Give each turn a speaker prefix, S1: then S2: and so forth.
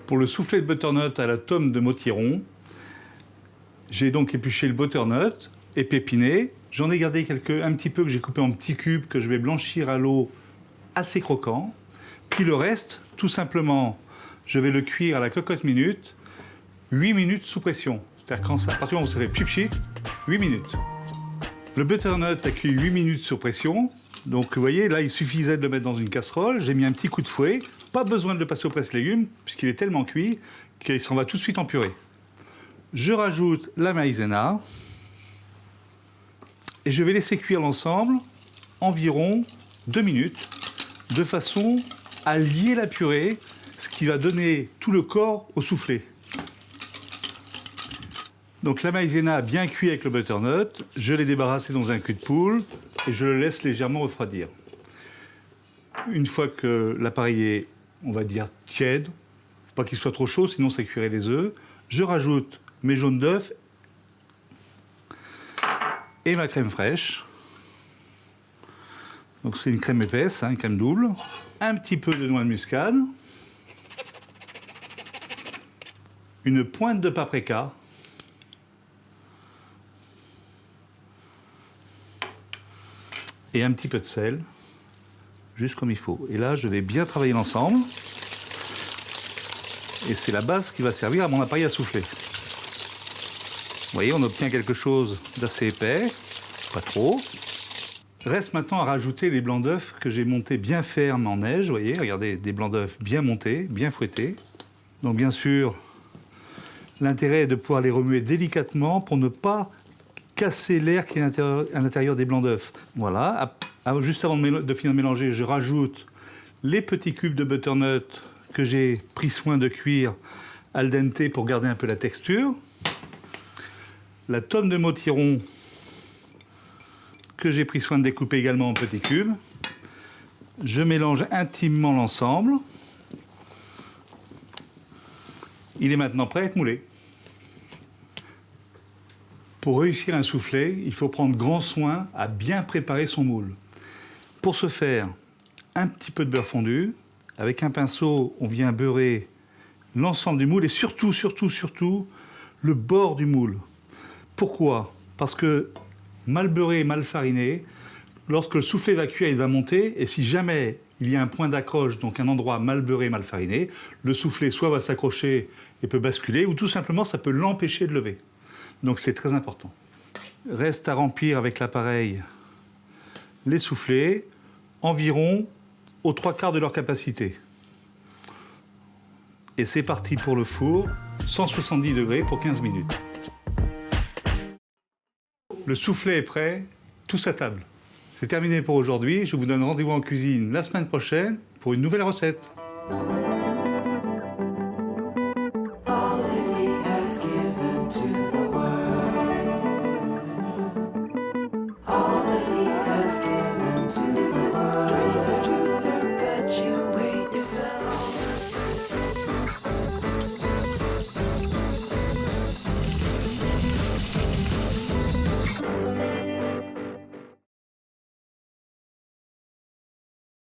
S1: Pour le soufflé de butternut à la tome de Motiron, j'ai donc épluché le butternut, épépiné. J'en ai gardé un petit peu que j'ai coupé en petits cubes que je vais blanchir à l'eau assez croquant. Puis le reste, tout simplement, je vais le cuire à la cocotte minute, 8 minutes sous pression. C'est-à-dire à partir du moment où ça fait pchit, 8 minutes. Le butternut a cuit 8 minutes sous pression. Donc vous voyez, là il suffisait de le mettre dans une casserole. J'ai mis un petit coup de fouet. Pas besoin de le passer au presse-légumes, puisqu'il est tellement cuit qu'il s'en va tout de suite en purée. Je rajoute la maïzena. Et je vais laisser cuire l'ensemble environ 2 minutes, de façon à lier la purée, ce qui va donner tout le corps au soufflé. Donc la maïzena a bien cuit avec le butternut, je l'ai débarrassé dans un cul de poule et je le laisse légèrement refroidir. Une fois que l'appareil est, on va dire, tiède, il ne faut pas qu'il soit trop chaud, sinon ça cuirait les œufs, je rajoute mes jaunes d'œufs et ma crème fraîche. Donc c'est une crème épaisse, une crème double. Un petit peu de noix de muscade. Une pointe de paprika. Et un petit peu de sel, juste comme il faut. Et là, je vais bien travailler l'ensemble. Et c'est la base qui va servir à mon appareil à souffler. Vous voyez, on obtient quelque chose d'assez épais, pas trop. Reste maintenant à rajouter les blancs d'œufs que j'ai montés bien fermes en neige. Vous voyez, regardez, des blancs d'œufs bien montés, bien fouettés. Donc bien sûr, l'intérêt est de pouvoir les remuer délicatement pour ne pas casser l'air qui est à l'intérieur des blancs d'œufs. Voilà, juste avant de finir de mélanger, je rajoute les petits cubes de butternut que j'ai pris soin de cuire al dente pour garder un peu la texture. La tome de Motiron que j'ai pris soin de découper également en petits cubes. Je mélange intimement l'ensemble. Il est maintenant prêt à être moulé. Pour réussir un soufflé, il faut prendre grand soin à bien préparer son moule. Pour ce faire, un petit peu de beurre fondu. Avec un pinceau, on vient beurrer l'ensemble du moule et surtout, le bord du moule. Pourquoi? Parce que mal beurré, mal fariné, lorsque le soufflé va cuire, il va monter, et si jamais il y a un point d'accroche, donc un endroit mal beurré, mal fariné, le soufflé soit va s'accrocher et peut basculer, ou tout simplement ça peut l'empêcher de lever. Donc c'est très important. Reste à remplir avec l'appareil les soufflés, environ aux 3/4 de leur capacité. Et c'est parti pour le four, 170 degrés pour 15 minutes. Le soufflé est prêt, tous à table. C'est terminé pour aujourd'hui. Je vous donne rendez-vous en cuisine la semaine prochaine pour une nouvelle recette.